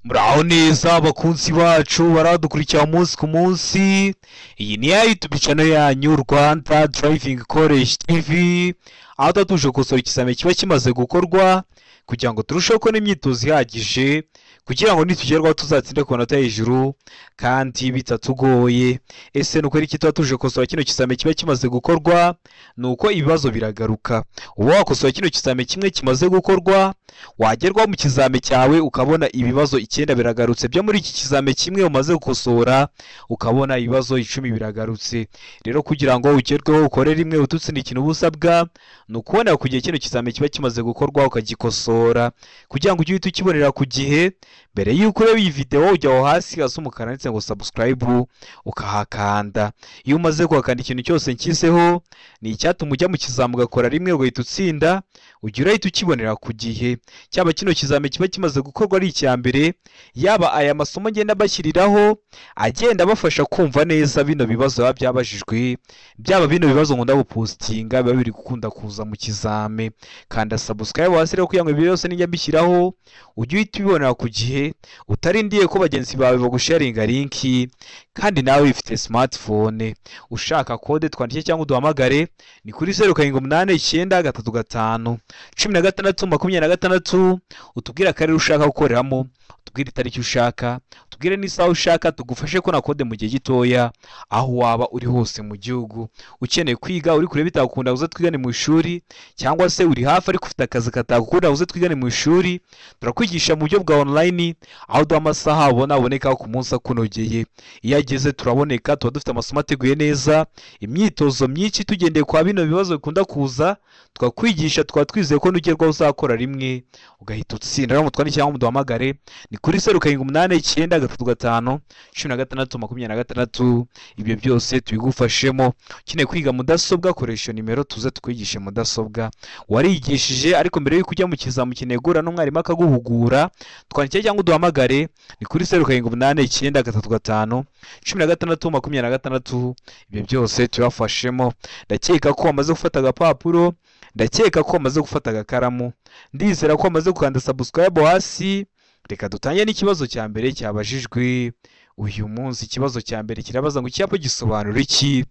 Muraho neza abakunzi bacu baradukurikira umunsi ku munsi. Iyi ni ya YouTube channel yanyu Rwanda Driving College TV, aho tutuje gukosora ikizamini kiba kimaze gukorwa kugira ngo turusheho kubona imyitozo ihagije kugira ngo nitugerwaho tuzatsinde ku manota hejuru kandi bitatugoye. Ese nuko iki tuba tuje gukosora kino kizamini kiba kimaze gukorwa? Nuko ibibazo biragaruka. Uba wakosora kino kizamini kimwe kimaze gukorwa, wagerwaho mu kizamini cyawe ukabona ibibazo 9 biragarutse byo muri iki kizamini kimwe umaze gukosora, ukabona ibibazo 10 biragarutse. Rero kugira ngo ugerweho ukore rimwe ututsinde ikintu ubusabwa, nukubona kugiye kino kizamini kiba kimaze gukorwa ukagikosora kugira ngo ujye uhita ukibonera ku gihe. Mbere yuko ureba iyi video ujya aho hasi hasi umukara ndetse ngo subscribe ukahakanda. Iyo umaze kuhakanda ikintu cyose nkiseho ni icyatuma ujya mu kizamini ugakora rimwe ugahita utsinda, ujya urahita ukibonera ku gihe. Cyaba kino kizamini kiba kimaze gukorwa ari icya mbere, yaba aya masomo ngenda bashyiriraho agenda bafasha kumva neza bino bibazo biba byabajijwe, byaba bino bibazo nkunda gupostinga biba biri gukunda kuza mu kizamini. Kanda subscribe hasi rero kugira ngo ibi byose nijya mbishyiraho ujye uhita ubibonera ku gihe, utarindiye ko bagenzi bawe bagusharinga linki. Kandi nawe wifite smartphone ushaka kode twandike cyangwa uduhamagare ni kuri 0789351626, utubwira akarere ushaka gukoreramo, utubwire itariki ushaka, tubwire n'isaha ushaka, tugufashe ko na kode mu gihe gitoya aho waba uri hose mu gihugu. Ukeneye kwiga uri kure bitakunda uze twigane mu ishuri, cyangwa se uri hafi ariko ufite akazi katakunda uze twigane mu ishuri, turakwigisha mu buryo bwa online aho duha amasaha aboneka ku munsi akunogeye. Iyo ageze turaboneka, tuba dufite amasomo ateguye neza, imyitozo myinshi tugendeye kwa bino bibazo bikunda kuza, twakwigisha tukaba twizeye ko nugerwaho uzakora rimwe ugahita utsinda. Rero mutwandike cyangwa muduhamagare ni kuri 0789351626. Ibyo byose tubigufashemo. Ukeneye kwiga mudasobwa koresha nimero tuze tukwigishe mudasobwa warigishije, ariko mbere yuko ujya mu kizamini ukeneye guhura n'umwarimu akaguhugura, twandike cyangwa uduhamagare ni kuri 0789351626. Ibyo byose tubafashemo. Ndakeka ko wamaze gufata agapapuro, ndakeka ko wamaze gufata agakaramu, ndizera ko wamaze gukanda subscribe hasi. Reka dutangiye n'ikibazo cya mbere cyabajijwe uyu munsi. Ikibazo cya mbere kirabaza ngo icyapa gisobanura iki?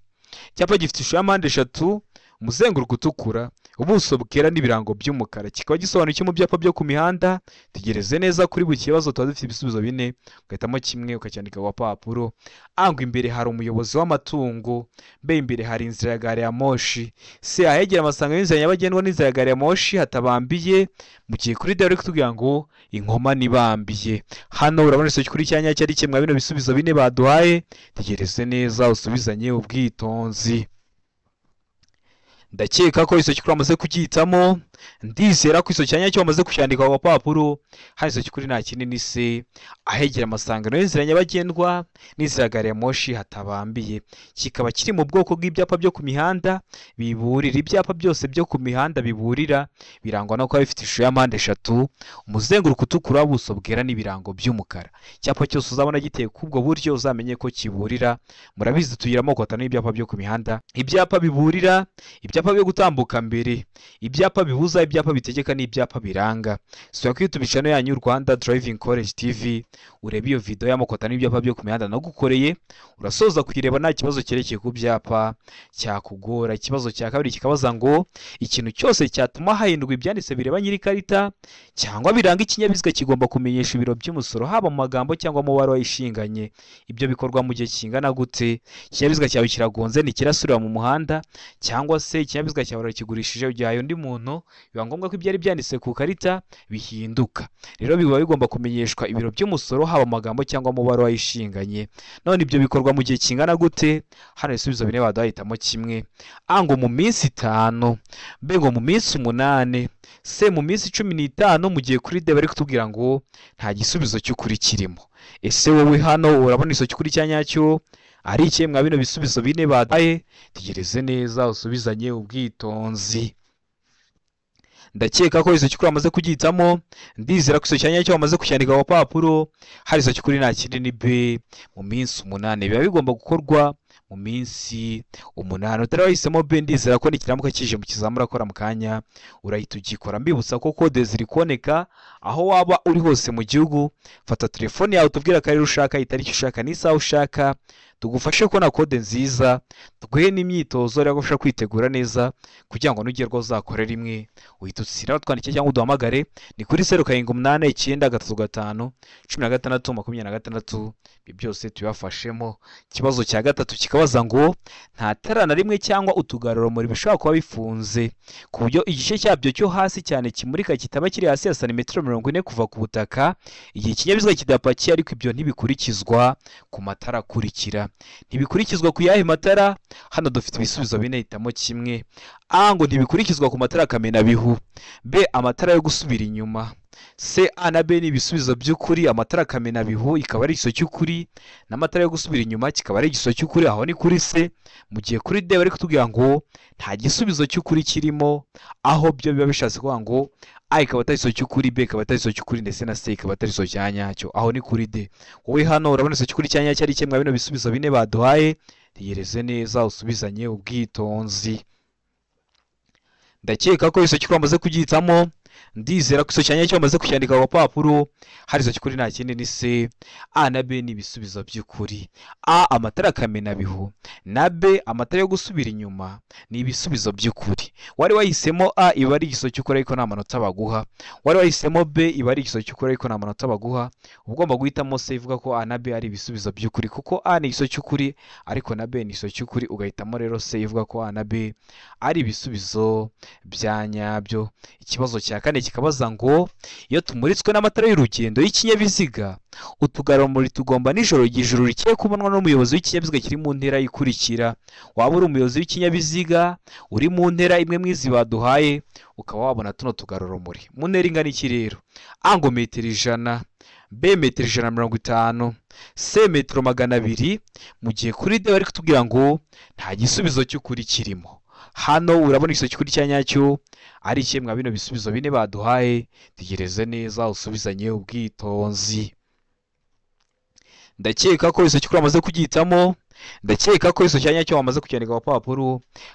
Icyapa gifite ishusho ya mpande eshatu, umuzenguruko utukura, ubuso bwera n'ibirango by'umukara. Kikaba gisobanura iki mu byapa byo ku mihanda? Tegereze neza kuri buri kibazo tuba dufite ibisubizo 4, ugahitamo kimwe ukacyandika ku papuro. Ango imbere hari umuyobozi w'amatungo, mbe imbere hari inzira ya gare ya moshi, se ahegera amasanga y'inzira nyabagendwa n'inzira ya gare ya moshi hatabambiye, mu gihe kuri direct tugira ngo inkoma nibambiye. Hano urabona isoki kuri cyanya cyari kimwe bino bisubizo 4 baduhaye. Tegereze neza usubizanye ubwitonzi. Ndakeka ko isoki kuri amaze kugihitamo, ndizera ko isoki cyanya cyo amaze kucyandika ku papuro. Hari isoki kuri nta kinini se ahegera amasangano y'inzira nyabagendwa n'inzira gare ya moshi hatabambiye. Kikaba kiri mu bwoko bw'ibyapa byo ku mihanda biburira. Ibyapa byose byo ku mihanda biburira birangwa no kuba bifite ishusho ya mpande eshatu, umuzenguruko utukura, ubuso bwera n'ibirango by'umukara. Icyapa cyose uzabona giteye kubwo buryo uzamenye ko kiburira. Murabizi tugira amoko atanu y'ibyapa byo ku mihanda: ibyapa biburira, ibyapa byo gutambuka mbere, ibyapa bibuza, ibyapa bitegeka n'ibyapa biranga. Sura kuri YouTube channel yanyu Rwanda Driving College TV urebe iyo video y'amoko atanu y'ibyapa byo ku mihanda nagukoreye, urasoza kuyireba nta kibazo cyerekeye ku byapa cyakugora. Ikibazo cya kabiri kikabaza ngo ikintu cyose cyatuma hahindurwa ibyanditse bireba nyiri karita cyangwa biranga ikinyabiziga kigomba kumenyesha ibiro by'umusoro, haba mu magambo cyangwa mu mubare wayishinganye. Ibyo bikorwa mu gihe kingana gute? Ikinyabiziga cyawe kiragonze ntikirasurira mu muhanda, cyangwa se ikinyabiziga cyawe urakigurishije ugihaye undi muntu, biba ngombwa ko ibyari byanditse ku karita bihinduka. Rero biba bigomba kumenyeshwa ibiro by'umusoro, haba mu magambo cyangwa mu mubare wayishinganye. None ibyo bikorwa mu gihe kingana gute? Hano ibisubizo 4 badahitamo kimwe. Ango mu minsi 5, mbe ngo mu minsi 8, se mu minsi 15, mu gihe kuri de bari kutubwira ngo nta gisubizo cy'ukuri kirimo. Ese wowe hano urabona isoki kuri cyanyacyo ari iki mwa bino bisubizo 4 badaye? Tegereze neza usubizanye ubwitonzi. Ndakeka ko isoki kuri amaze kugihitamo, ndizera ko isoki cyanya cyo amaze kucyandika ku papuro. Hari isoki kuri nta kinini B mu minsi 8. Biba bigomba gukorwa mu minsi 8. Utari wahisemo B ndizera ko nikiramuka kije mu kizamura akora mu kanya urahita ugikora. Mbibutsa ko kode ziri kuboneka aho waba uri hose mu gihugu. Fata telefone yawe tubwira akarere ushaka, itariki ushaka n'isaha ushaka, tugufashe kubona kode nziza, tuguhe n'imyitozo iragufasha kwitegura neza kugira ngo nugerwaho uzakore rimwe uhita utsira. Twandike cyangwa uduhamagare ni kuri 0789931626. Ibi byose tubafashemo. Ikibazo cya gatatu kikabaza ngo nta tara na rimwe cyangwa utugarurumuri bishobora kuba bifunze ku buryo igice cyabyo cyo hasi cyane kimurika kitaba kiri hasi ya santimetero 40 kuva ku butaka igihe ikinyabiziga kidapakiye, ariko ibyo ntibikurikizwa ku matara akurikira. Ntibikurikizwa ku yahe matara? Hano dufite ibisubizo bine, hitamo kimwe. A ngo ntibikurikizwa ku matara kamenabihu. B amatara yo gusubira inyuma. C A na B ni ibisubizo by'ukuri, amatara kamenabihu ikaba ari igiso cy'ukuri n'amatara yo gusubira inyuma kikaba ari igiso cy'ukuri. Aho ni kuri C. Mu gihe kuri D bari kutubwira ngo nta gisubizo cy'ukuri kirimo, aho byo biba bishatse kuvuga ngo A ikaba atari igiso cy'ukuri, B ikaba atari igiso cy'ukuri, ndetse na C ikaba atari igiso cya nyacyo. Aho ni kuri D. Wowe hano urabona igiso cy'ukuri cya nyacyo ari kimwe bino bisubizo bine baduhaye. Tegereze neza usubizanye ubwitonzi. Ndakeka ko igiso cy'ukuri amaze kugihitamo. Ndizera ko igiso cya nyacyo bamaze kucyandika ku papuro. Hari igiso cy'ukuri nta kindi ni C. A na B ni ibisubizo by'ukuri. A amatara kamenabihu na B amatara yo gusubira inyuma ni ibisubizo by'ukuri. Wari wahisemo A iba ari igiso cy'ukuri ariko nta manota baguha. Wari wahisemo B iba ari igiso cy'ukuri ariko nta manota baguha. Ugomba guhitamo C ivuga ko A na B ari ibisubizo by'ukuri, kuko A ni igiso cy'ukuri ariko na B ni igiso cy'ukuri. Ugahitamo rero C ivuga ko A na B ari ibisubizo bya nyabyo. Ikibazo cya kane kikabaza ngo iyo tumuritswe n'amatara y'urugendo y'ikinyabiziga, utugarurumuri tugomba nijoro igihe ijuru rigiye kubonwa n'umuyobozi w'ikinyabiziga kiri mu ntera ikurikira. Waba uri umuyobozi w'ikinyabiziga uri mu ntera imwe mwizi baduhaye, ukaba wabona tuno tugarurumuri mu ntera ingana iki rero? A ngo metero 100, B metero 150, C metero 200. Mu gihe kuri D bari kutubwira ngo nta gisubizo cy'ukuri kirimo. Hano urabona igiso cy'ukuri cya nyacyo ari kimwe bino bisubizo bine baduhaye. Tegereze neza usubizanye ubwitonzi. Ndakeka ko igiso cy'ukuri amaze kugihitamo. Ndakeka ko igiso cya nyacyo bamaze kucyandika ku papuro.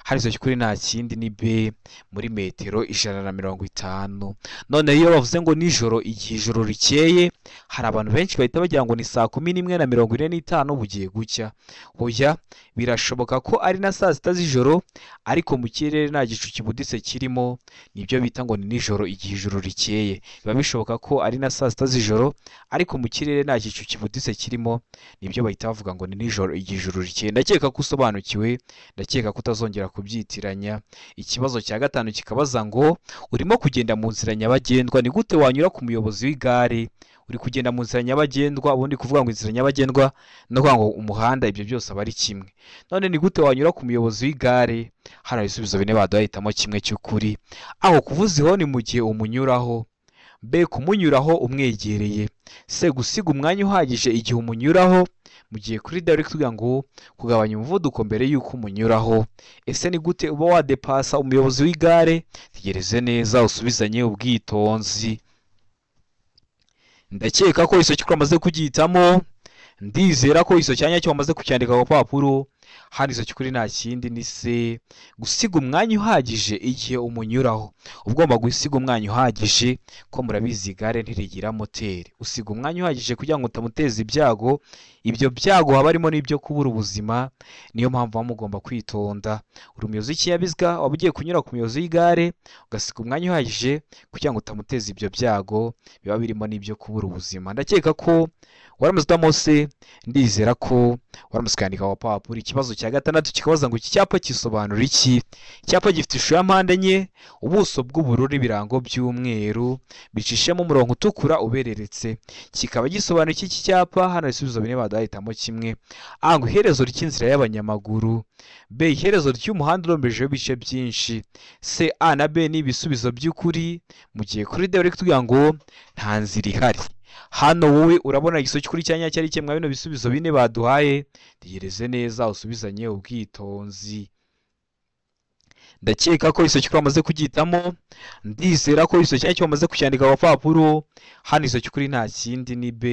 Hari igiso cy'ukuri nta kindi ni B muri metero 150. None iyo bavuze ngo nijoro igihe ijoro rikeye, hari abantu benshi bahita bagira ngo ni saa 11:45 bugiye gucya. Hoya, birashoboka ko ari na saa 6 z'ijoro ariko mu kirere nta gicu kibuditse kirimo, nibyo bita ngo ni nijoro igihe ijoro rikeye. Biba bishoboka ko ari na saa 6 z'ijoro ariko mu kirere nta gicu kibuditse kirimo, nibyo bahita bavuga ngo ni nijoro igihe ijoro rikeye. Ndakeka ko usobanukiwe, ndakeka ko utazongera kubyitiranya. Ikibazo cya gatanu kikabaza ngo urimo kugenda mu nzira nyabagendwa, ni gute wanyura ku muyobozi w'igare? Uri kugenda mu nzira nyabagendwa, ubundi kuvuga ngo inzira nyabagendwa no kuvuga ngo umuhanda, ibyo byose aba ari kimwe. None ni gute wanyura ku muyobozi w'igare? Hano ibisubizo bine baduhitamo kimwe cy'ukuri. Aho kuvuza ihoni mu gihe umunyuraho. B kumunyuraho umwegereye. C gusiga umwanya uhagije igihe umunyuraho. Mu gihe kuri D bari kutubwira ngo kugabanya umuvuduko mbere y'uko umunyuraho. Ese ni gute uba wadepasa umuyobozi w'igare? Tegereze neza usubizanye ubwitonzi. Ndakeka ko igiso cy'ukuri amaze kugihitamo. Ndizera ko igiso cya nyacyo bamaze kucyandika ku papuro. Hari igiso cy'ukuri nta kindi ni C. Gusiga umwanya uhagije igihe umunyuraho. Ugomba gusiga umwanya uhagije, ko murabizi igare ntirigira moteri. Usiga umwanya uhagije kugira ngo utamuteza ibyago. Ibyo byago haba harimo n'ibyo kubura ubuzima. Niyo mpamvu muba mugomba kwitonda. Uri umuyobozi w'ikinyabiziga waba ugiye kunyura ku muyobozi w'igare, ugasiga umwanya uhagije kugira ngo utamuteza ibyo byago biba birimo n'ibyo kubura ubuzima. Ndakeka ko waramaze utamose. Ndizera ko waramaze kwandika ku papuro. Ikibazo cya gatandatu kikabaza ngo iki cyapa kisobanura iki? Icyapa gifite ishusho ya mpande enye, ubuso bw'ubururu, ibirango by'umweru bicishemo umurongo utukura ubereretse. Kikaba gisobanura iki cyapa? Hano ibisubizo bine badahitamo kimwe. A ngo iherezo ry'inzira y'abanyamaguru. B iherezo ry'umuhanda urombejeho ibice byinshi. C A na B ni ibisubizo by'ukuri. Mu gihe kuri D bari kutubwira ngo nta nzira ihari. Hano wowe urabona igiso cy'ukuri cya nyacyo ari kimwe bino bisubizo bine baduhaye. Tegereze neza usubizanye ubwitonzi. ndakeka ko iso cyukuri wamaze kugitamo, ndizera ko iso cyanya cyo wamaze kucyandika abapapuro. Hano iso cyukuri nta kindi ni B,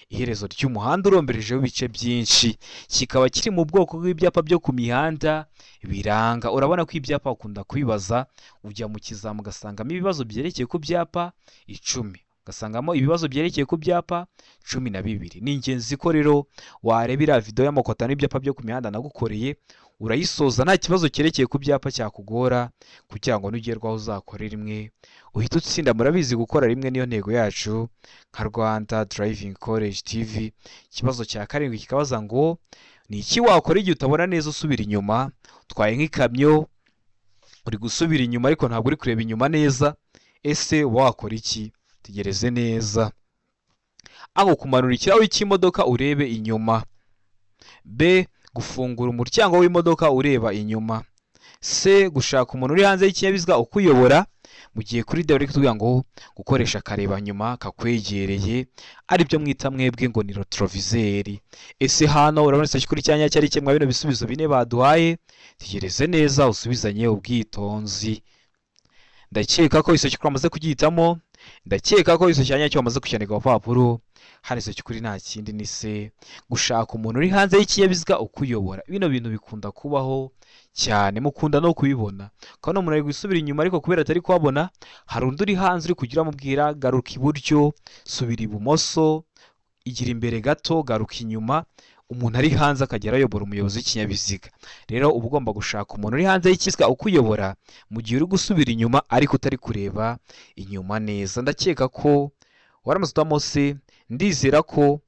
iherezo ry'umuhanda uromberejeho ibice byinshi, kikaba kiri mu bwoko bw'ibyapa byo ku mihanda biranga. Urabona ko ibyapa ukunda kwibaza, ujya mu kizamu ugasangamo ibibazo byerekeye ku byapa 10, ugasangamo ibibazo byerekeye ku byapa 12. Ni ingenzi ko rero wareba iriya video y'amakota n'ibyapa byo ku mihanda nagukoreye, urayisoza nta kibazo cyerekeye ku byapa cyakugora, kugira ngo nugerwaho uzakore rimwe uhita utsinda. Murabizi gukora rimwe niyo ntego yacu nka Rwanda Driving College TV. Ikibazo cya 7 kikabaza ngo ni iki wakora igihe utabona neza usubira inyuma? Twaye nk'ikamyo uri gusubira inyuma ariko ntabwo uri kureba inyuma neza, ese wakora iki? Tegereze neza. Aho kumanura ikirahure cy'imodoka urebe inyuma. B, gufungura umuryango w'imodoka ureba inyuma. C, gushaka umuntu uri hanze y'ikinyabiziga ukuyobora mu gihe kuri D bari kutubwira ngo gukoresha kareba nyuma kakwegereye, ari byo mwita mwebwe ngo ni retroviseur. Ese hano urabona se kuri cyanya cyari kimwe bino bisubizo bine baduhaye? Tegereze neza usubizanye ubwitonzi. Ndakeka ko iso cyukuri amaze kugihitamo, ndakeka ko iso cyanya cyo amaze kucyandika abapapuro. Hano iso cyukuri nta kindi ni C, gushaka umuntu uri hanze y'ikinyabiziga ukuyobora. Bino bintu bikunda kubaho cyane, mukunda no kubibona. Kandi umuntu ari gusubira inyuma ariko kubera atari kuhabona, hari undi uri hanze uri kugira amubwira garuka iburyo, subira ibumoso, igira imbere gato, garuka inyuma. Umuntu ari hanze akagera ayobora umuyobozi w'ikinyabiziga. Rero uba ugomba gushaka umuntu uri hanze y'ikinyabiziga ukuyobora mu gihe uri gusubira inyuma ariko utari kureba inyuma neza. Ndakeka ko waramutse utamo C, ndizera ko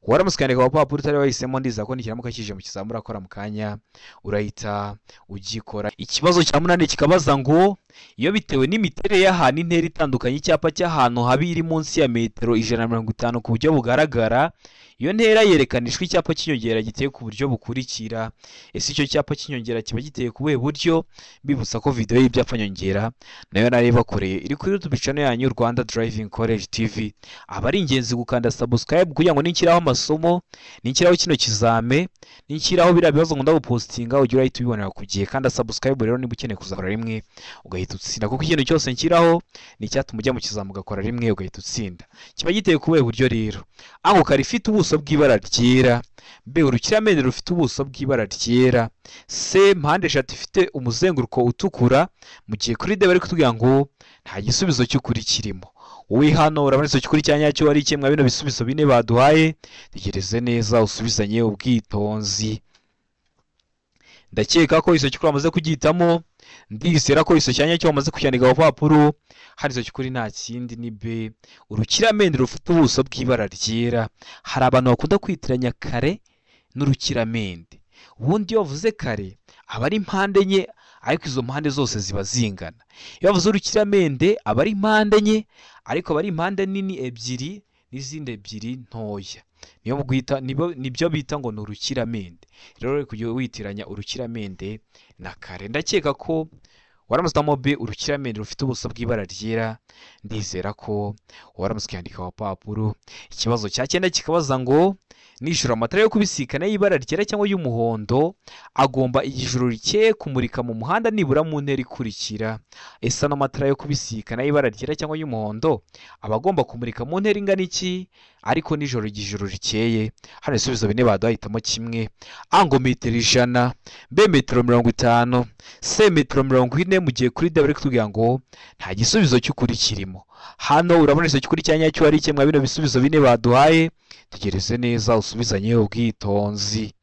waramutse ukandika abapapuro utari wahisemo, ndizera ko nikiramuka kije mu kizamu urakora mu kanya urahita ugikora. Ikibazo cya 8 kikabaza ngo iyo bitewe n'imiterere y'ahantu intera itandukanye icyapa cy'ahantu habi iri munsi ya metero 150 ku buryo bugaragara, iyo ntera yerekanishwa icyapa cy'inyongera giteye ku buryo bukurikira. Ese icyo cyapa cy'inyongera kiba giteye ku buhe buryo? Bibutsa ko video y'ibyapa nyongera nayo nari bakoreye iri kuri YouTube channel yanyu Rwanda Driving College TV. Aba ari ingenzi gukanda subscribe kugira ngo ninkiraho amasomo, ninkiraho kino kizame, ninkiraho biriya bibazo ngo ndagupostinga ujye urahita ubibonera ku gihe. Kandi subscribe rero niba ukeneye kuzakora rimwe ugahita utsinda, kuko ikintu cyose nkiraho ni cyatuma ujya mu kizamu ugakora rimwe ugahita utsinda. Kiba giteye ku buhe buryo rero? Aho karifite ubuso bw'ibara ryera. B, urukiramende rufite ubuso bw'ibara ryera. C, mpande eshatu ifite umuzenguruko utukura, mu gihe kuri D bari kutubwira ngo nta gisubizo cy'ukuri kirimo. Wowe hano urabona iso cy'ukuri cyanya cyo ari kimwe bino bisubizo bine baduhaye. Tegereze neza usubizanye ubwitonzi. Ndakeka ko iso cy'ukuri amaze kugihitamo, ndizera ko iso cyanya cyo wamaze kucyandika abapapuro. Hari iso cy'ukuri nta kindi ni B, urukiramende rufite ubuso bw'ibara ryera. Hari abantu bakunda kwitiranya kare n'urukiramende. Ubundi iyo bavuze kare aba ari impande enye, ariko izo mpande zose ziba zingana. Iyo bavuze urukiramende aba ari impande enye, ariko aba ari impande nini ebyiri n'izindi ebyiri ntoya. Nibyo bita ngo ni urukiramende. Rero kujya witiranya urukiramende na kare. Ndakeka ko waramutse B, urukiramende rufite ubuso bw'ibara ryera. Ndizera ko waramutse ukandika abapapuro. Ikibazo cya 9 kikabaza ngo nijoro amatara yo kubisikana y'ibara ryera cyangwa y'umuhondo agomba ijoro rikeye kumurika mu muhanda nibura mu ntera ikurikira. Ese n'amatara yo kubisikana y'ibara ryera cyangwa y'umuhondo aba agomba kumurika mu ntera ingana iki ariko nijoro ijoro rikeye? Hano ibisubizo bine baduhitamo kimwe. A, ngo metero 100, B, metero 50, C, metero 40, mu gihe kuri D bari kutubwira ngo nta gisubizo cy'ukuri kirimo. Hano urabona iso cy'ukuri cyanya cyo ari kimwe bino bisubizo bine baduhaye. Tegereze neza usubizanye ubwitonzi.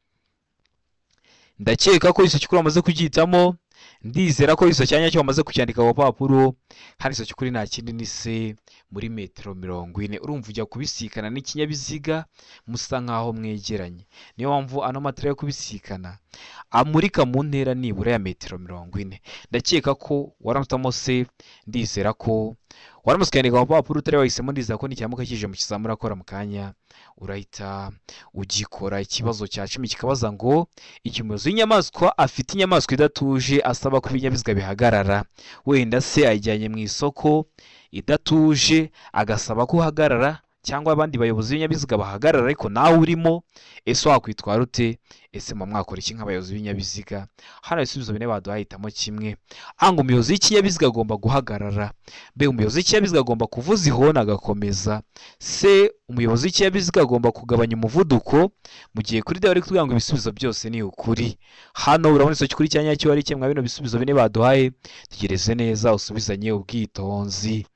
Ndakeka ko iso cy'ukuri amaze kugihitamo, ndizera ko iso cyanya cyo amaze kucyandika abapapuro. Hari iso cy'ukuri nta kindi ni C, muri metero 40. Urumva ujya kubisikana n'ikinyabiziga musa nkaho mwegeranye. Niyo mpamvu ano matara yo kubisikana amurika mu ntera nibura ya metero 40. Ndakeka ko waramutamo C, ndizera ko waramutse ukandika abapapuro utari wahisemo, ndizera ko nikiramuka kije mu kizamu urakora mu kanya urahita ugikora. Ikibazo cya 10 kikabaza ngo ikimuzi w'inyamaswa afite inyamaswa idatuje asaba ko ibinyabiziga bihagarara. Wenda se ayijyanye mu isoko idatuje agasaba ko uhagarara cyangwa abandi bayobozi b'ibinyabiziga bahagarara ariko nawe urimo, ese wakwitwara ute? Ese mba mwakora iki nk'abayobozi b'ibinyabiziga? Hano ibisubizo bine baduhaye, hitamo kimwe. Ngo umuyobozi w'ikinyabiziga agomba guhagarara. B, umuyobozi w'ikinyabiziga agomba kuvuza ihoni agakomeza. C, umuyobozi w'ikinyabiziga agomba kugabanya umuvuduko. Mu gihe kuri D bari kutubwira ngo ibisubizo byose ni ukuri. Hano urabona isomo kuri cyanya cyo ari kimwe bino bisubizo bine baduhaye, tegereze neza usubizanye ubwitonzi.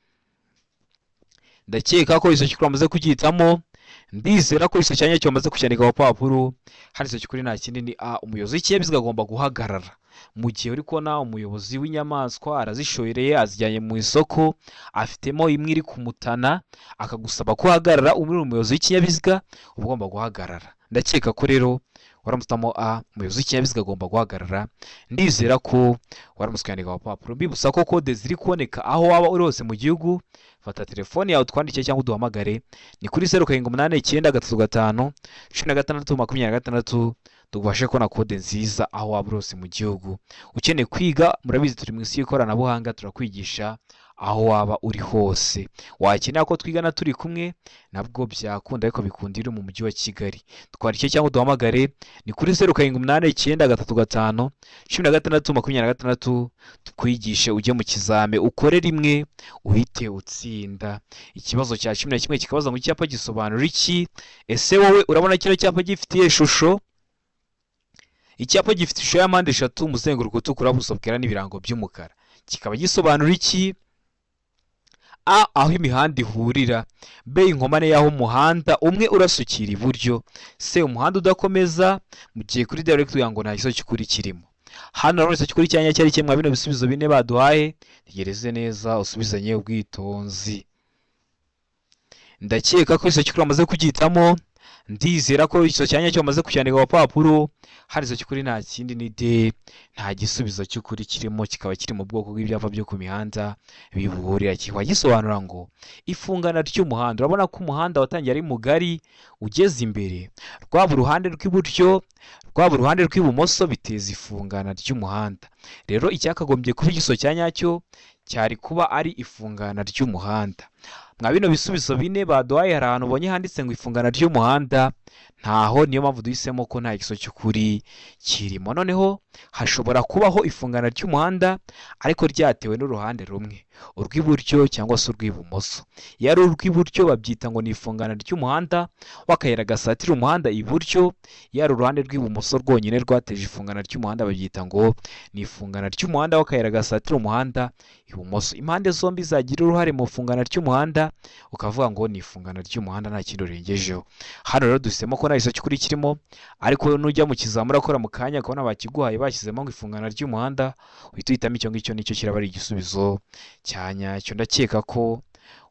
Ndakeka ko isomo cyamaze kugihitamo, ndizera ko isomo cyanya cyo bamaze kucyandika ku papuro. Hano isomo kuri nta kindi ni A, umuyobozi w'ikinyabiziga agomba guhagarara. Mu gihe uri kubona umuyobozi w'inyamaswa arazishoreye azijyanye mu isoko, afitemo imwe iri kumutana, akagusaba kuhagarara, umuri umuyobozi w'ikinyabiziga uba ugomba guhagarara. Ndakeka ko rero waramutamo A, umuyobozi w'ikinyabiziga agomba guhagarara. Ndizera ko waramutse kwandika ku papuro. Mbibutsa ko kode ziri kuboneka aho waba uri hose mu gihugu. Fata telefone yawe twandike cyangwa uduhamagare, ni kuri 0789 tugufashe kubona kode nziza aho waba uri hose mu gihugu. Ukeneye kwiga, murabizi turi mu isi y'ikoranabuhanga, turakwigisha aho waba uri hose. Wakenera ko twigana turi kumwe nabwo byakunda, ariko bikundira mu mujyi wa Kigali. Twandike cyangwa uduhamagare, ni kuri 0789 tukwigishe ujye mu kizame, ukore rimwe uhite utsinda. Ikibazo cya 11 kikabaza ngo icyapa gisobanura iki? Ese wowe urabona kino cyapa gifitiye ishusho? Icyapa gifite ishusho ya mpande eshatu, umuzenguruko utukura, ubuso bwera n'ibirango by'umukara. Kikaba gisobanura iki? A, aho imihanda ihurira. B, inkomane y'aho umuhanda umwe urasukira iburyo. C, umuhanda udakomeza. Mu gihe kuri D bari kutubwira ngo nta gisozi cy'ukuri kirimo. Hano urabona isomo kuri cyanya cyari kimwe bino bisubizo bine baduhaye, tegereze neza usubizanye ubwitonzi. Ndakeka ko isomo cy'ukuri amaze kugihitamo, ndizera ko isomo cyanya cyo bamaze kucyandika ku papuro. Hari isomo cy'ukuri nta kindi ni D, nta gisubizo cy'ukuri kirimo, kikaba kiri mu bwoko bw'ibyapa byo ku mihanda biburira. Kikaba gisobanura ngo ifungana ry'umuhanda. Urabona ko umuhanda watangiye ari mugari, ugeze imbere, rwaba uruhande rw'iburyo rwaba uruhande rw'ibumoso biteza ifungana ry'umuhanda. Rero icyakagombye kuba igisozo cya nyacyo cyari kuba ari ifungana ry'umuhanda. Mwa bino bisubizo bine baduhaye hari ahantu ubonye handitse ngo ifungana ry'umuhanda, ntaho, niyo mpamvu duhisemo ko nta gisozo cy'ukuri kirimo. Noneho hashobora kubaho ifungana ry'umuhanda ariko ryatewe n'uruhande rumwe, urw'iburyo cyangwa se urw'ibumoso. Iyo ari urw'iburyo babyita ngo ni ifungana ry'umuhanda w'akayira gasatira umuhanda iburyo. Iyo ari uruhande rw'ibumoso rwonyine rwateje ifungana ry'umuhanda babyita ngo ni ifungana ry'umuhanda w'akayira gasatira umuhanda ibumoso. Impande zombi zagira uruhare mu ifungana ry'umuhanda, ukavuga ngo ni ifungana ry'umuhanda, nta kindi urengejeho. Hano rero duhisemo ko nta gisozo cy'ukuri kirimo, ariko nujya mu kizamura akora mu kanya akabona bakiguhaye bashyizemo ngo ifungana ry'umuhanda, uhita uhitamo icyo ngicyo, nicyo kiraba ari igisubizo cya nyacyo. Ndakeka ko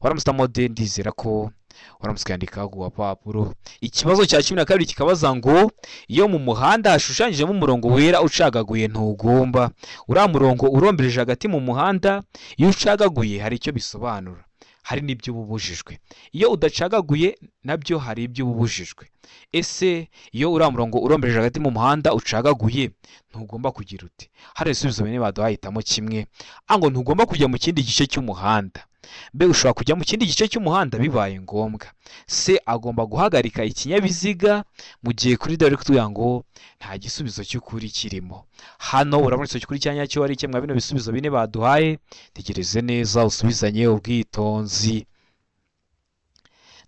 waramutamo D, ndizera ko waramutse kwandika ku papuro. Ikibazo cya 12 kikabaza ngo iyo mu muhanda hashushanyijemo umurongo wera ucagaguye ntugomba. Uriya murongo urombereje hagati mu muhanda, iyo ucagaguye hari icyo bisobanura, hari n'ibyo ubujijwe. Iyo udacagaguye nabyo hari ibyo ubujijwe. Ese iyo uriya murongo urombereje hagati mu muhanda ucagaguye ntugomba kugira ute? Hari ibisubizo bine baduhahitamo kimwe. Ngo ntugomba kujya mu kindi gice cy'umuhanda. B, ushobora kujya mu kindi gice cy'umuhanda bibaye ngombwa. C, agomba guhagarika ikinyabiziga. Mu gihe kuri D bari kutubwira ngo nta gisubizo cy'ukuri kirimo. Hano urabona isomo cy'ukuri cya nyacyo ari kimwe bino bisubizo bine baduhaye, tegereze neza usubizanye ubwitonzi.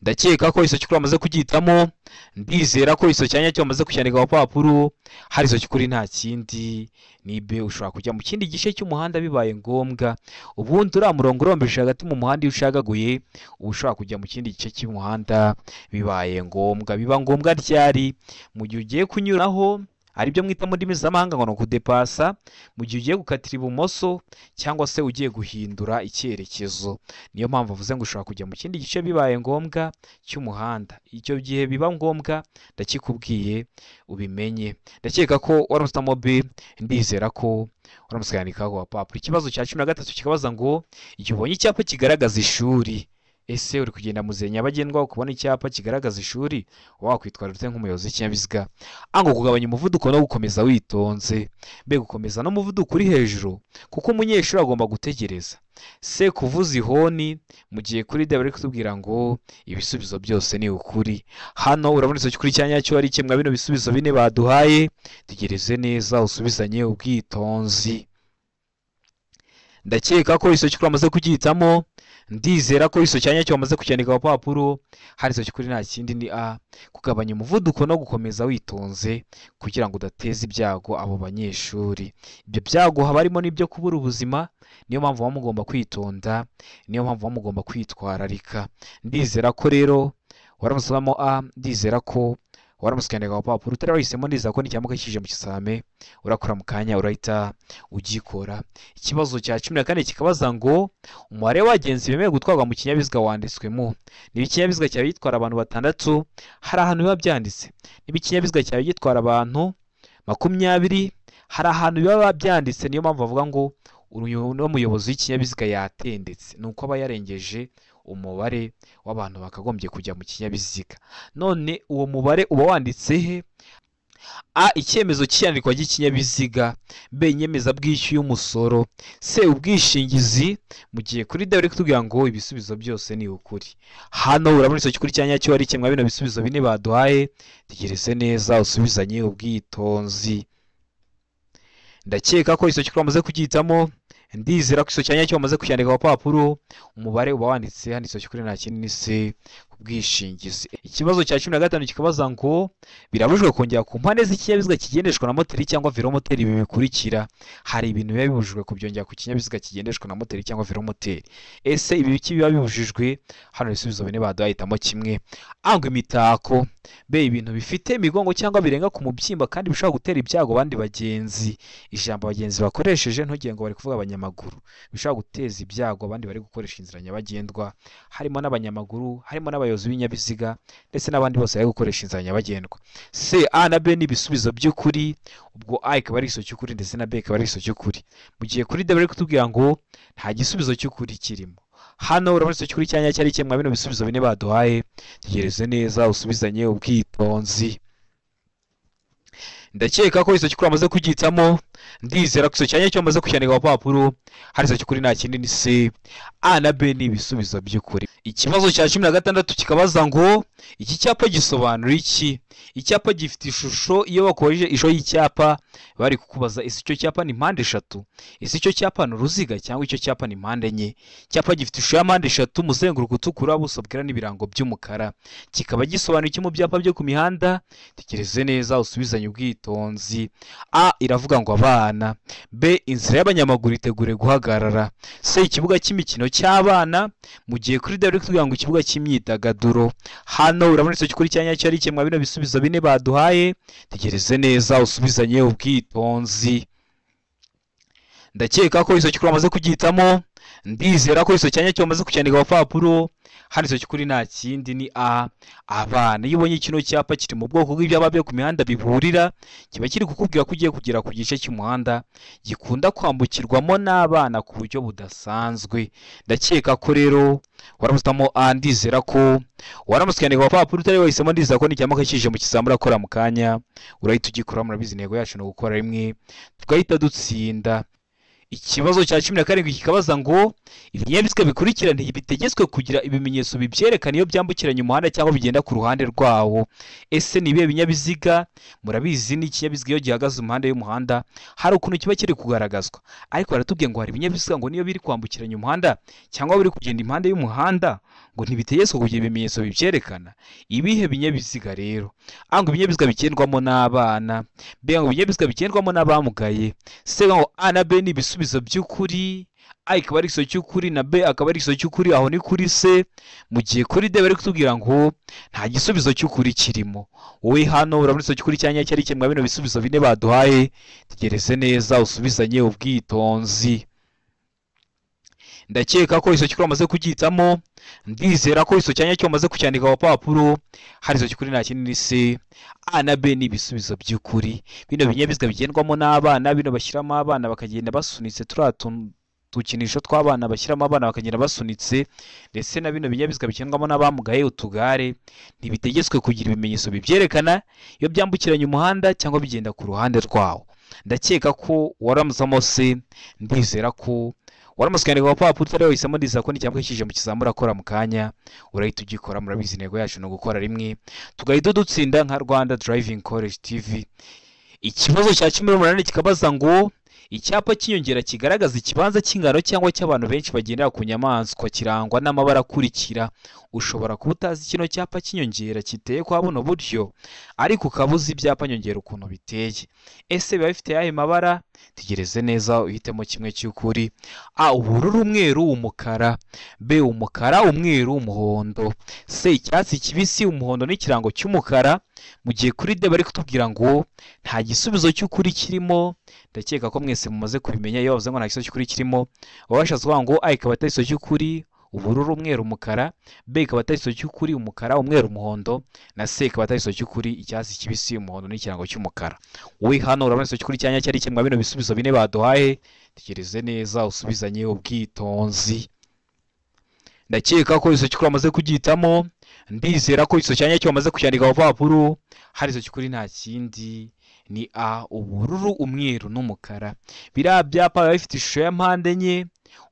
Ndakeka ko isomo cy'ukuri amaze kugihitamo, ndizera ko isomo cya nyacyo bamaze kucyandika ku papuro. Hari isomo cy'ukuri nta kindi ni B, ushobora kujya mu kindi gice cy'umuhanda bibaye ngombwa. Ubundi uriya murongo urombereje hagati mu muhanda iyo ucagaguye, uba ushobora kujya mu kindi gice cy'umuhanda bibaye ngombwa. Biba ngombwa ryari? Mu gihe ugiye kunyuraho, hari ibyo mwita mu ndimi z'amahanga ngo ni ukudepasa, mu gihe ugiye gukatira ibumoso cyangwa se ugiye guhindura icyerekezo. Niyo mpamvu avuze ngo ushobora kujya mu kindi gice bibaye ngombwa cy'umuhanda. Icyo gihe biba ngombwa ndakikubwiye ubimenye. Ndakeka ko waramutamo B, ndizera ko waramutse kwandika ku papuro. Ikibazo cya 13 kikabaza ngo iyo ubonye icyapa kigaragaza ishuri, ese uri kugenda mu nzira nyabagendwa ukabona icyapa kigaragaza ishuri, wakwitwara ute nk'umuyobozi w'ikinyabiziga? Ngo kugabanya umuvuduko no gukomeza witonze. Mbe gukomeza n'umuvuduko uri hejuru kuko umunyeshuri agomba gutegereza. Se kuvuza ihoni mu gihe kuri D bari kutubwira ngo ibisubizo byose ni ukuri. Hano urabona icyo kuri cyanya cyo ari kimwe bino bisubizo bine baduhaye, tegereze neza usubizanye ubwitonzi. Ndakeka ko iso cyukuri amaze kugihitamo, ndizera ko iso cyanya cyo amaze kucyandika ku papuro. Hari iso cyukuri nta kindi ni A, kugabanya umuvuduko no gukomeza witonze kugira ngo udateza ibyago abo banyeshuri. Ibyo byago haba harimo n'ibyo kubura ubuzima, niyo mpamvu baba mugomba kwitonda, niyo mpamvu baba mugomba kwitwararika. Ndizera ko rero waramusomamo A, ndizera ko waramusikandika ku papuro, utari wahisemo ndizera ko n'icyamuka kije mu kisame urakora mu kanya urahita ugikora. Ikibazo cya 14 kikabaza ngo umubare w'abagenzi bemewe gutwarwa mu kinyabiziga wanditswemo. Niba ikinyabiziga cyawe gitwara abantu 6, hari ahantu biba byanditse. Niba ikinyabiziga cyawe gitwara abantu 20, hari ahantu biba byanditse. Niyo mpamvu bavuga ngo umuyobozi w'ikinyabiziga yatendetse, nuko aba yarengeje umubare w'abantu bakagombye kujya mu kinyabiziga. None uwo mubare uba wanditse he? A, icyemezo cy'iyandikwa ry'ikinyabiziga. B, inyemezabwishyu y'umusoro. C, ubwishingizi. Mu gihe kuri D bari kutubwira ngo ibisubizo byose ni ukuri. Hano urabona icyo kuri cyanya cyo ari kimwe bino bisubizo bine baduhaye, tegereze neza usubizanye ubwitonzi. Ndakeka ko iso cyukuri amaze kugihitamo, ndizera ko iso cyanya cyo amaze kucyandika ku papuro. Umubare uba wanditse hano, iso cyukuri nta kindi ni C, ubwishingizi. Ikibazo cya 15 kikabaza ngo birabujwe kongera ku mpande z'ikinyabiziga kigendeshwa na moteri cyangwa velomoteri ibi bikurikira. Hari ibintu biba bibujijwe kubyongera ku kinyabiziga kigendeshwa na moteri cyangwa velomoteri. Ese ibi biki biba bibujijwe? Hano ibisubizo bine baduhitamo kimwe. Ngo imitako. B, ibintu bifite imigongo cyangwa birenga ku mubyimba kandi bishobora gutera ibyago abandi bagenzi. Ijambo abagenzi bakoresheje ntugire ngo bari kuvuga abanyamaguru, bishobora guteza ibyago abandi bari gukoresha inzira nyabagendwa, harimo n'abanyamaguru, harimo n'abayobozi b'ibinyabiziga ndetse n'abandi bose bari gukoresha inzira nyabagendwa. C, A na B ni ibisubizo by'ukuri. Ubwo A ikaba ari iso cy'ukuri ndetse na B ikaba ari iso cy'ukuri. Mu gihe kuri D bari kutubwira ngo nta gisubizo cy'ukuri kirimo. Hano urabona icyo kuri cyanya cyari kimwe bino bisubizo bine baduhaye, tegereze neza usubizanye ubwitonzi. Ndakeka ko iso cyukuri amaze kugihitamo, ndizera ko iso cyanya cyo amaze kucyandika ku papuro. Hari iso cyukuri nta kindi ni C, A na B ni ibisubizo by'ukuri. Ikibazo cya 16 kikabaza ngo iki cyapa gisobanura iki? Icyapa gifite ishusho, iyo bakojeje ishusho y'icyapa bari kukubaza ese icyo cyapa ni mpande 3, ese icyo cyapa ni uruziga cyangwa icyo cyapa ni mpande 4. Icyapa gifite ishusho ya mpande 3, umuzenguruko utukura, buso bwera n'ibirango by'umukara. Kikaba gisobanura iki mu byapa byo ku mihanda? Tekereze neza usubizanye ubwitonzi. A, iravuga ngo abana. B, inzira y'abanyamaguru itegure guhagarara. C, ikibuga cy'imikino cy'abana. Mu gihe kuri D bari kutubwira ngo ikibuga cy'imyidagaduro. Hano urabona icyo kuri cyanya cyo ari kimwe bino bisubizo bine baduhaye, tegereze neza usubizanye ubwitonzi. Ndakeka ko iso cyukuri amaze kugihitamo, ndizera ko iso cyanya cyo amaze kucyandika ku papuro. Hari iso cyukuri nta kindi ni A, abana. Iyo ubonye kino cyapa kiri mu bwoko bw'ibyapa byo ku mihanda biburira, kiba kiri kukubwira ko ugiye kugera ku gice cy'umuhanda gikunda kwambukirwamo n'abana ku buryo budasanzwe. Ndakeka ko rero waramusitamo A, ndizera ko waramusikandika ku papuro utari wahisemo, ndizera ko n'icyamuka kije mu kizamu urakora mu kanya urahita ugikora. Murabizi intego yacu ni gukora rimwe tugahita dutsinda. Ikibazo cya 17 kikabaza ngo ibinyabiziga bikurikira ntibitegetswe kugira ibimenyetso bibyerekana iyo byambukiranya umuhanda cyangwa bigenda ku ruhande rwawo. Ese ni ibihe binyabiziga? Murabizi ni ikinyabiziga iyo gihagaze impande y'umuhanda hari ukuntu kiba kiri kugaragazwa, ariko baratubwiye ngo hari ibinyabiziga ngo niyo biri kwambukiranya umuhanda cyangwa biri kugenda impande y'umuhanda ngo ntibitegetswe kugira ibimenyetso bibyerekana. Ibihe binyabiziga rero? Ngo ibinyabiziga bigendwamo n'abana. B, ngo ibinyabiziga bigendwamo n'abamugaye. C, ngo A na B ni ibisubizo by'ukuri. A ikaba ari iso cy'ukuri na B akaba ari iso cy'ukuri. Aho ni kuri C. Mu gihe kuri D bari kutubwira ngo nta gisubizo cy'ukuri kirimo. Wowe hano urabona iso cy'ukuri cyanya cyari kimwe bino bisubizo bine baduhaye, tegereze neza usubizanye ubwitonzi. Ndakeka ko iso cy'ukuri amaze kugihitamo, ndizera ko iso cyanya cyo amaze kucyandika ku papuro. Hari iso cy'ukuri nta kindi ni C, A na B ni ibisubizo by'ukuri. Bino binyabiziga bigendwamo n'abana, bino bashyiramo abana bakagenda basunitse turiya utukinisho tw'abana bashyiramo abana bakagenda basunitse, ndetse na bino binyabiziga bigendwamo n'abamugaye, utugare, ntibitegetswe kugira ibimenyetso bibyerekana iyo byambukiranya umuhanda cyangwa bigenda ku ruhande rwawo. Ndakeka ko waramuzamo se, ndizera ko waramutse ukandika agapapuro utari wahisemo, ndizera ko n'icyambwe kije mu kizamura akora mu kanya urahita ugikora. Murabizi intego yacu ni ugukora rimwe tugahita dutsinda nka Rwanda Driving College TV. Ikibazo cya 18 kikabaza ngo icyapa cy'inyongera kigaragaza ikibanza cy'ingano cyangwa cy'abantu benshi bagendera ku nyamaswa kirangwa n'amabara akurikira. Ushobora kuba utazi kino cyapa cy'inyongera kiteye kwa buno buryo, ariko ukabuza ibyapa nyongera ukuntu biteye. Ese biba bifite yahe mabara? Tegereze neza uhitemo kimwe cy'ukuri. A, ubururu, umweru, umukara. B, umukara, umweru, umuhondo. C, icyatsi kibisi, umuhondo n'ikirango cy'umukara. Mu gihe kuri D bari kutubwira ngo nta gisubizo cy'ukuri kirimo. Ndakeka ko mwese mumaze kubimenya. Iyo bavuze ngo nta gisubizo cy'ukuri kirimo, baba bashatse kuvuga ngo A ikaba atari igisubizo cy'ukuri, ubururu, umweru, umukara. B ikaba atari igisubizo cy'ukuri, umukara, umweru, umuhondo. Na C ikaba atari igisubizo cy'ukuri, icyatsi kibisi, umuhondo n'ikirango cy'umukara. Wowe hano urabona igisubizo cy'ukuri cyanya cyari kimwe bino bisubizo bine baduhaye. Tegereze neza usubizanye ubwitonzi. Ndakeka ko igisubizo cy'ukuri amaze kugitamo. Ndizera ko igisubizo cyanya cyo bamaze kucyandika ku papuro. Hari igisubizo cy'ukuri nta kindi ni A, ubururu, umweru n'umukara. Biriya byapa biba bifite ishusho ya mpande enye,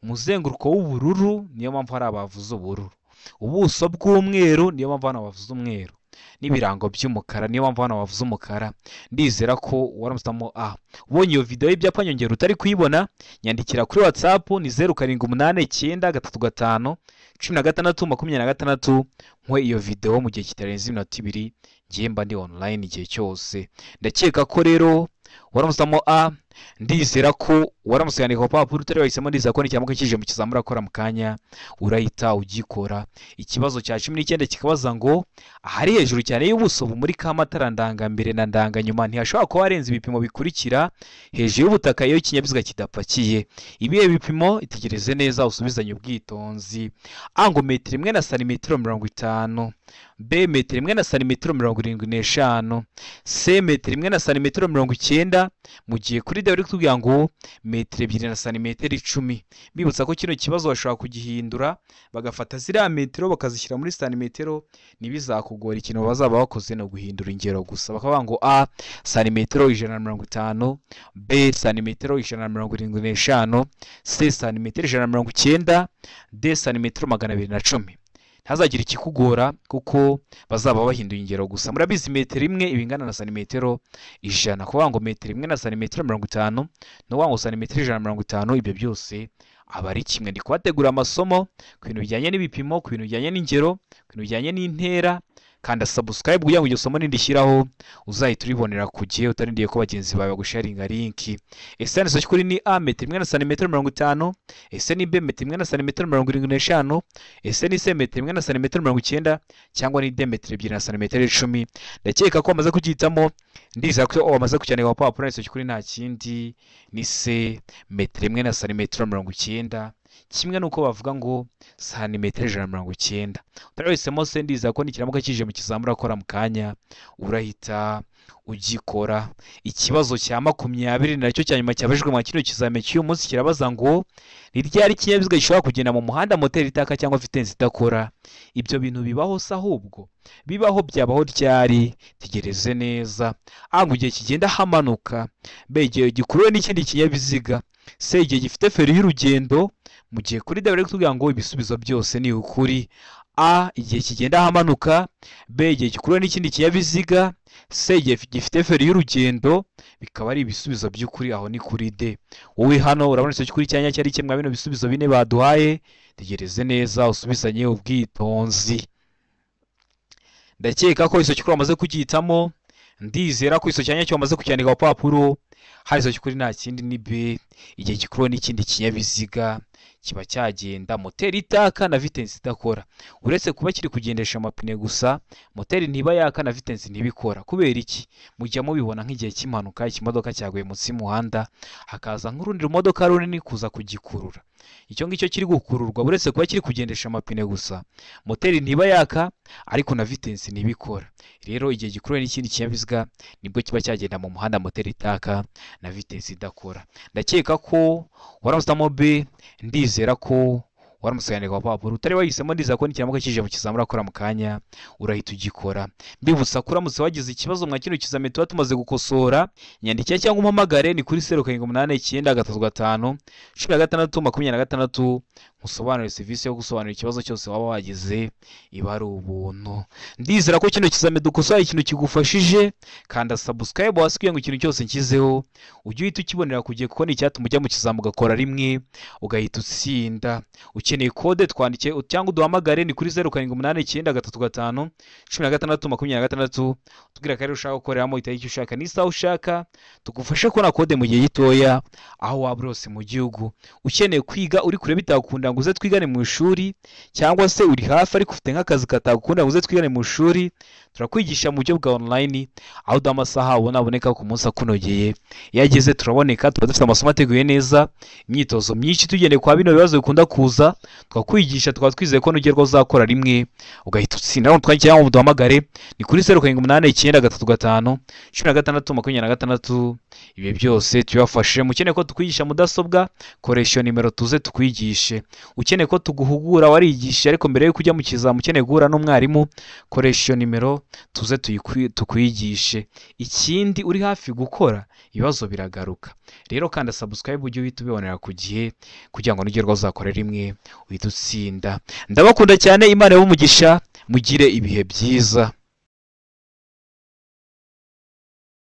umuzenguruko w'ubururu, niyo mpamvu hari abavuze ubururu, ubuso bw'umweru, niyo mpamvu hano bavuze umweru, n'ibirango by'umukara, niyo mpamvu hano bavuze umukara. Ndizera ko waramutamo A. Ubonye iyo video y'ibyapa nyongera utari kuyibona, nyandikira kuri WhatsApp ni 0789931626 nkwe iyo video mu gihe kitarenze iminota 2, ngiye mba ndi online igihe cyose. Ndakeka ko rero waramutamo A. Ndizera ko waramutse yandika ku papuro utari wahisemo, ndizera ko n'icyambwe kije mu kizamura akora mu kanya urahita ugikora. Ikibazo cya 19 kikabaza ngo ahari hejuru cyane y'ubuso bumurika amatara ndangambere na ndanganyuma ntihashobora kuba harenze ibipimo bikurikira hejuru y'ubutaka iyo ikinyabiziga kidapakiye. Ibihe bipimo? Itegereze neza usubizanye ubwitonzi. A, ngo metero 1 na santimetero 50. B, metero 1 na santimetero 75. C, metero 1 na santimetero 90. Mu gihe kuri D bari kutubwira ngo metero 2 na santimetero 10. Bibutsa ko kino kibazo bashobora kugihindura bagafata ziriya metero bakazishyira muri santimetero, ntibizakugora. Ikintu bazaba bakoze no guhindura ingero gusa. Bakavuga ngo A, santimetero 150. B, santimetero 175. C, santimetero 190. D, santimetero 210. Ntazagira ikikugora kuko bazaba bahinduye ingero gusa. Murabizi metero imwe ibingana na santimetero 100. Kuvuga ngo metero 1 na santimetero 50 no wango santimetero 150, ibyo byose aba ari kimwe. Ndi kubategura amasomo ku bintu bijyanye n'ibipimo, ku bintu bijyanye n'ingero, ku bintu bijyanye n'intera. Kanda subscribe kugira ngo iryo somo nindishyiraho uzahita uribonera ku gihe utarindiye ko bagenzi bawe bagusharinga link. Ese yanditse kuri ni A, metero 1 na santimetero 50. Ese ni B, metero 1 na santimetero 75. Ese ni C, metero 1 na santimetero 90, cyangwa ni D, metero 2 na santimetero 10. Ndakeka ko amaze kugitamo. Ndizera ko wamaze kucyandika ku papuro. Yanditse kuri nta kindi ni C, metero 1 na santimetero 90. Kimwe nuko bavuga ngo santimetero 190. Utarisemo se, ndizera ko nikiramuka kije mu kizamura akora mu kanya urahita ugikora. Ikibazo cya 20 nacyo cyanyuma cyabajwe mu kino kizame cy'uyu munsi kirabaza ngo ni ryari ikinyabiziga gishobora kugenda mu muhanda moteri itaka cyangwa vitesse idakora. Ibyo bintu bibaho se? Ahubwo bibaho byabaho ryari? Tegereze neza. A, mu gihe kigenda hamanuka. B, igihe gikuruwe n'ikindi kinyabiziga. C, igihe gifite feri y'urugendo. Mu gihe kuri D bari kutubwira ngo ibisubizo byose ni ukuri. A, igihe kigenda hamanuka. B, igihe gikuruwe n'ikindi kinyabiziga. C, igihe gifite feri y'urugendo. Bikaba ari ibisubizo by'ukuri, aho ni kuri D. Wowe hano urabona icyo kuri cyanya cyari kimwe bino bisubizo bine baduhaye. Tegereze neza usubizanye ubwitonzi. Ndakeka ko iso cyukuri amaze kugitamo. Ndizera ko iso cyanya cyo amaze kucyandika ku papuro. Hari iso cyukuri nta kindi ni B, igihe gikuruwe n'ikindi kinyabiziga kiba cyagenda moteri itaka na vitesse idakora. Uretse kuba kiri kugendesha amapine gusa, moteri ntiba yaka na vitesse ntibikora. Kubera iki? Mujya mubibona nk'igihe cy'impanuka ikimodoka cyaguye munsi y'umuhanda hakaza nk'urundi rumodoka runini kuza kugikurura. Icyo ngicyo kiri gukururwa uretse kuba kiri kugendesha amapine gusa, moteri ntiba yaka ariko na vitesse ntibikora. Rero igihe gikuruwe n'ikindi kinyabiziga nibwo kiba cyagenda mu muhanda moteri itaka na vitesi idakora. Ndakeka ko waramutse mobe, ndizera ko waramutse yandika papuro utari wahisemo, ndizera ko n'ikiramuka kije mu kizamura akora mu kanya urahita ugikora. Mbibutsa ko uramutse wagize ikibazo mwa kino kizame tuba tumaze gukosora, nyandikira cyangwa umpamagare ni kuri 0789 musobanurire serivisi yo gusobanura ikibazo cyose waba wagize, iba ari ubuntu. Ndizera ko kino kizame dukosora ikintu kigufashije, kanda subscribe hasi kugira ngo ikintu cyose nkizeho ujye uhita ukibonera kugiye, kuko ni icyatuma ujya mu kizamu ugakora rimwe ugahita utsinda. Ukeneye kode twandike cyangwa uduhamagare ni kuri 0789 tubwira ko ari ushaka gukoreramo itariki ushaka n'isaha ushaka, tugufashe kubona kode mu gihe gitoya aho waba urose mu gihugu. Ukeneye kwiga uri kure bitakunda ngo uze twigane mu ishuri, cyangwa se uri hafi ariko ufite nk'akazi katakunda ngo uze twigane mu ishuri, turakwigisha mu buryo bwa online aho uduha amasaha aboneka ku munsi akunogeye. Iyo ageze turaboneka, tuba dufite amasomo ateguye neza, imyitozo myinshi tugendeye kwa bino bibazo bikunda kuza, twakwigisha tukaba twizeye ko nugerwa uzakora rimwe ugahita utsinda. Aho twandikira ngo duhamagare ni kuri 0789 ibi byose tubafashe. Mukeneye ko tukwigisha mudasobwa, koresha iyo nimero tuze tukwigishe. Ukeneye ko tuguhugura warigisha ariko mbere yo kujya mu kizamu ukeneye guhura n'umwarimu, koresha iyo nimero tuze tukwigishe. Ikindi uri hafi gukora, ibibazo biragaruka. Rero kanda subscribe ujye uhita ubibonera ku gihe kugira ngo nugerwa uzakore rimwe uhita utsinda. Ndabakunda cyane, Imana y'umugisha, mugire ibihe byiza.